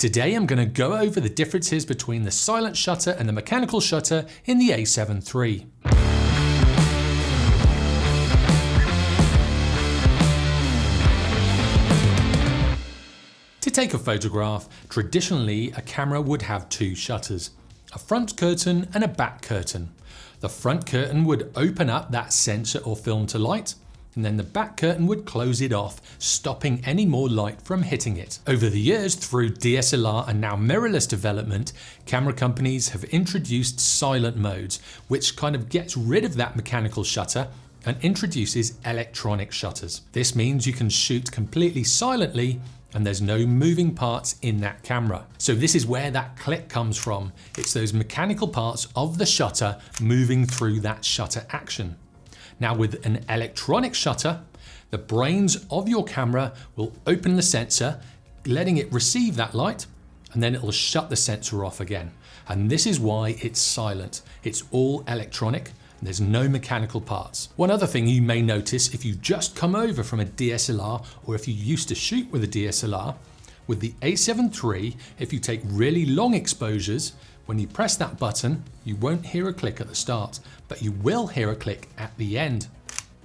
Today I'm going to go over the differences between the silent shutter and the mechanical shutter in the A7 III. To take a photograph, traditionally a camera would have two shutters, a front curtain and a back curtain. The front curtain would open up that sensor or film to light, and then the back curtain would close it off, stopping any more light from hitting it. Over the years, through DSLR and now mirrorless development, camera companies have introduced silent modes, which kind of gets rid of that mechanical shutter and introduces electronic shutters. This means you can shoot completely silently and there's no moving parts in that camera. So this is where that click comes from. It's those mechanical parts of the shutter moving through that shutter action. Now with an electronic shutter, the brains of your camera will open the sensor, letting it receive that light, and then it will shut the sensor off again. And this is why it's silent. It's all electronic. There's no mechanical parts. One other thing you may notice if you just come over from a DSLR or if you used to shoot with a DSLR, with the A7 III, if you take really long exposures, when you press that button, you won't hear a click at the start, but you will hear a click at the end.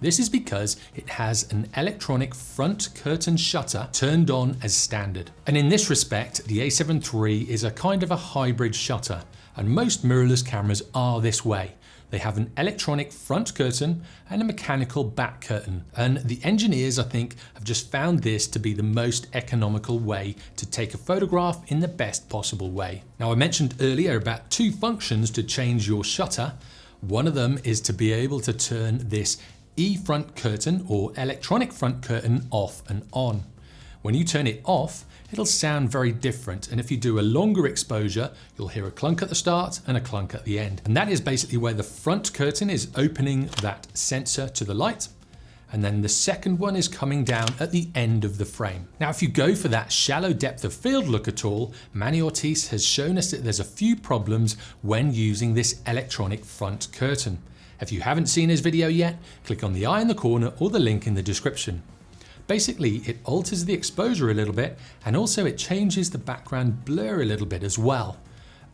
This is because it has an electronic front curtain shutter turned on as standard. And in this respect, the A7 III is a kind of a hybrid shutter, and most mirrorless cameras are this way. They have an electronic front curtain and a mechanical back curtain. And the engineers, I think, have just found this to be the most economical way to take a photograph in the best possible way. Now, I mentioned earlier about two functions to change your shutter. One of them is to be able to turn this E-front curtain or electronic front curtain off and on. When you turn it off, it'll sound very different, and if you do a longer exposure, you'll hear a clunk at the start and a clunk at the end. And that is basically where the front curtain is opening that sensor to the light, and then the second one is coming down at the end of the frame. Now, if you go for that shallow depth of field look at all, Manny Ortiz has shown us that there's a few problems when using this electronic front curtain. If you haven't seen his video yet, click on the eye in the corner or the link in the description. Basically, it alters the exposure a little bit, and also it changes the background blur a little bit as well.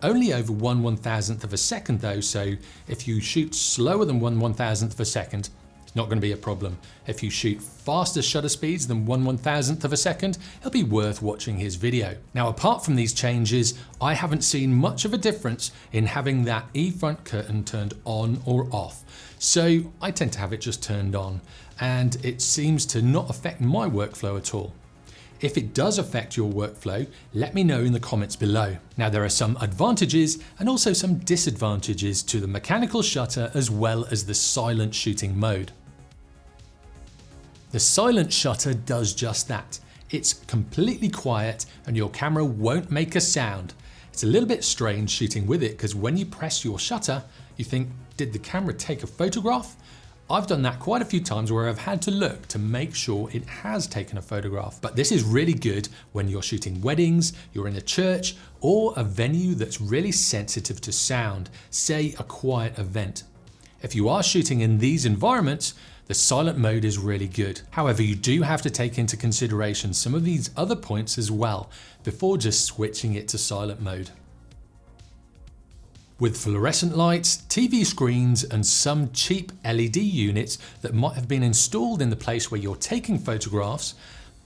Only over 1/1000th of a second though, so if you shoot slower than 1/1000th of a second, it's not going to be a problem. If you shoot faster shutter speeds than 1/1000th of a second, it'll be worth watching his video. Now, apart from these changes, I haven't seen much of a difference in having that E-front curtain turned on or off. So I tend to have it just turned on, and it seems to not affect my workflow at all. If it does affect your workflow, let me know in the comments below. Now, there are some advantages and also some disadvantages to the mechanical shutter as well as the silent shooting mode. The silent shutter does just that. It's completely quiet and your camera won't make a sound. It's a little bit strange shooting with it because when you press your shutter, you think, did the camera take a photograph? I've done that quite a few times where I've had to look to make sure it has taken a photograph. But this is really good when you're shooting weddings, you're in a church, or a venue that's really sensitive to sound, say a quiet event. If you are shooting in these environments, the silent mode is really good. However, you do have to take into consideration some of these other points as well before just switching it to silent mode. With fluorescent lights, TV screens, and some cheap LED units that might have been installed in the place where you're taking photographs,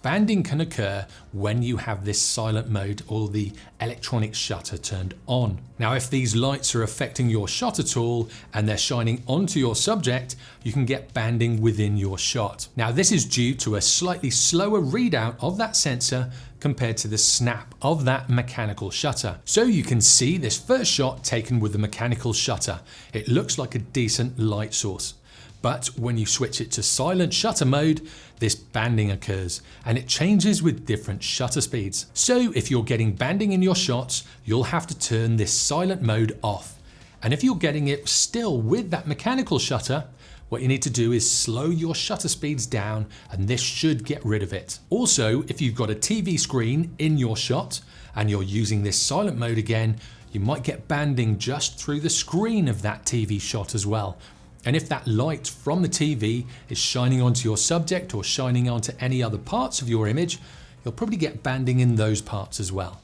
banding can occur when you have this silent mode or the electronic shutter turned on. Now, if these lights are affecting your shot at all and they're shining onto your subject, you can get banding within your shot. Now, this is due to a slightly slower readout of that sensor compared to the snap of that mechanical shutter. So you can see this first shot taken with the mechanical shutter. It looks like a decent light source. But when you switch it to silent shutter mode, this banding occurs and it changes with different shutter speeds. So if you're getting banding in your shots, you'll have to turn this silent mode off. And if you're getting it still with that mechanical shutter, what you need to do is slow your shutter speeds down, and this should get rid of it. Also, if you've got a TV screen in your shot and you're using this silent mode again, you might get banding just through the screen of that TV shot as well. And if that light from the TV is shining onto your subject or shining onto any other parts of your image, you'll probably get banding in those parts as well.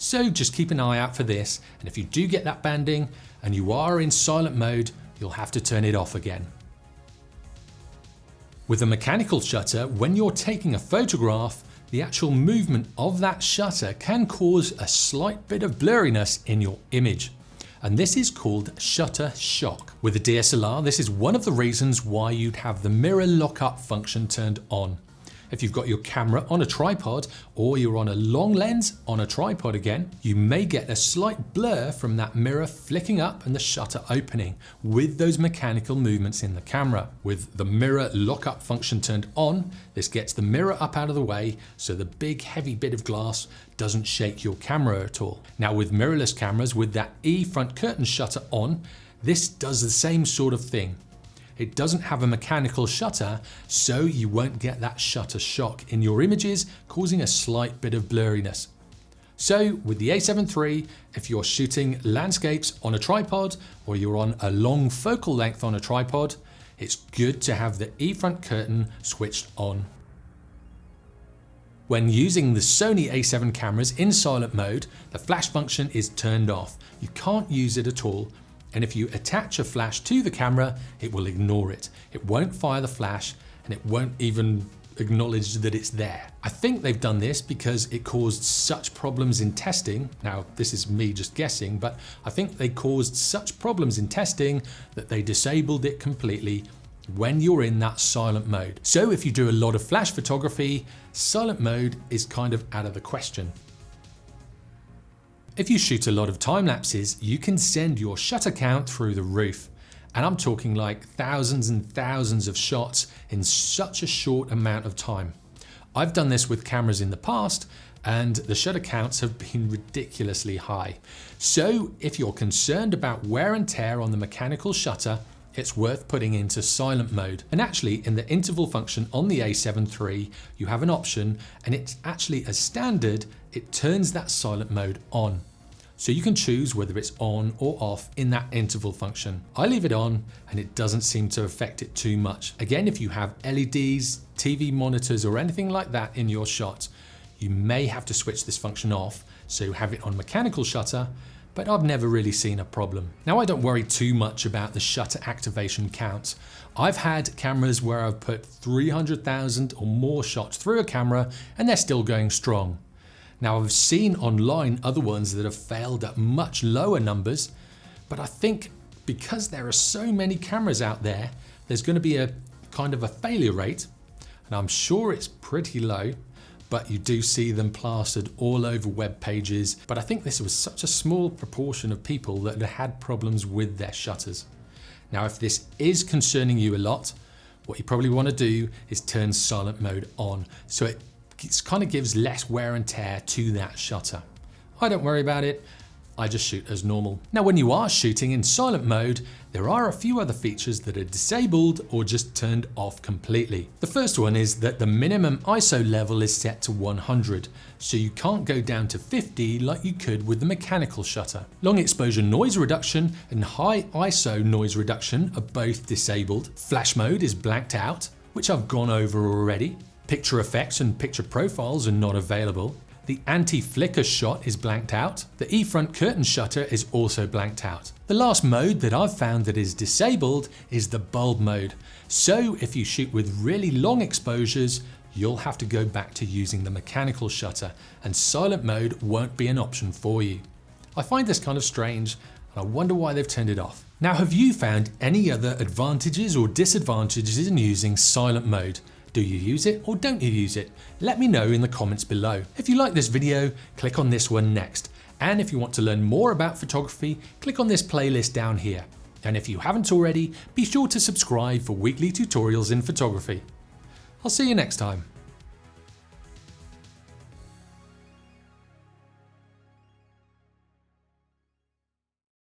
So just keep an eye out for this, and if you do get that banding and you are in silent mode, you'll have to turn it off again. With a mechanical shutter, when you're taking a photograph, the actual movement of that shutter can cause a slight bit of blurriness in your image. And this is called shutter shock. With a DSLR, this is one of the reasons why you'd have the mirror lockup function turned on. If you've got your camera on a tripod or you're on a long lens on a tripod again, you may get a slight blur from that mirror flicking up and the shutter opening with those mechanical movements in the camera. With the mirror lockup function turned on, this gets the mirror up out of the way so the big heavy bit of glass doesn't shake your camera at all. Now with mirrorless cameras with that E front curtain shutter on, this does the same sort of thing. It doesn't have a mechanical shutter, so you won't get that shutter shock in your images, causing a slight bit of blurriness. So with the A7 III, if you're shooting landscapes on a tripod or you're on a long focal length on a tripod, it's good to have the E front curtain switched on. When using the Sony A7 cameras in silent mode, the flash function is turned off. You can't use it at all. And if you attach a flash to the camera, it will ignore it. It won't fire the flash and it won't even acknowledge that it's there. I think they've done this because it caused such problems in testing. Now, this is me just guessing, but I think they caused such problems in testing that they disabled it completely when you're in that silent mode. So if you do a lot of flash photography, silent mode is kind of out of the question. If you shoot a lot of time lapses, you can send your shutter count through the roof. And I'm talking like thousands and thousands of shots in such a short amount of time. I've done this with cameras in the past and the shutter counts have been ridiculously high. So if you're concerned about wear and tear on the mechanical shutter, it's worth putting into silent mode. And actually in the interval function on the A7 III, you have an option and it's actually as standard, it turns that silent mode on. So you can choose whether it's on or off in that interval function. I leave it on and it doesn't seem to affect it too much. Again, if you have LEDs, TV monitors or anything like that in your shot, you may have to switch this function off, so have it on mechanical shutter, but I've never really seen a problem. Now I don't worry too much about the shutter activation count. I've had cameras where I've put 300,000 or more shots through a camera and they're still going strong. Now I've seen online other ones that have failed at much lower numbers, but I think because there are so many cameras out there, there's going to be a kind of a failure rate, and I'm sure it's pretty low, but you do see them plastered all over web pages. But I think this was such a small proportion of people that had problems with their shutters. Now, if this is concerning you a lot, what you probably want to do is turn silent mode on, so it kind of gives less wear and tear to that shutter. I don't worry about it. I just shoot as normal. Now, when you are shooting in silent mode, there are a few other features that are disabled or just turned off completely. The first one is that the minimum ISO level is set to 100, so you can't go down to 50 like you could with the mechanical shutter. Long exposure noise reduction and high ISO noise reduction are both disabled. Flash mode is blacked out, which I've gone over already. Picture effects and picture profiles are not available. The anti-flicker shot is blanked out. The E-front curtain shutter is also blanked out. The last mode that I've found that is disabled is the bulb mode. So if you shoot with really long exposures, you'll have to go back to using the mechanical shutter, and silent mode won't be an option for you. I find this kind of strange, and I wonder why they've turned it off. Now, have you found any other advantages or disadvantages in using silent mode? Do you use it or don't you use it? Let me know in the comments below. If you like this video, click on this one next. And if you want to learn more about photography, click on this playlist down here. And if you haven't already, be sure to subscribe for weekly tutorials in photography. I'll see you next time.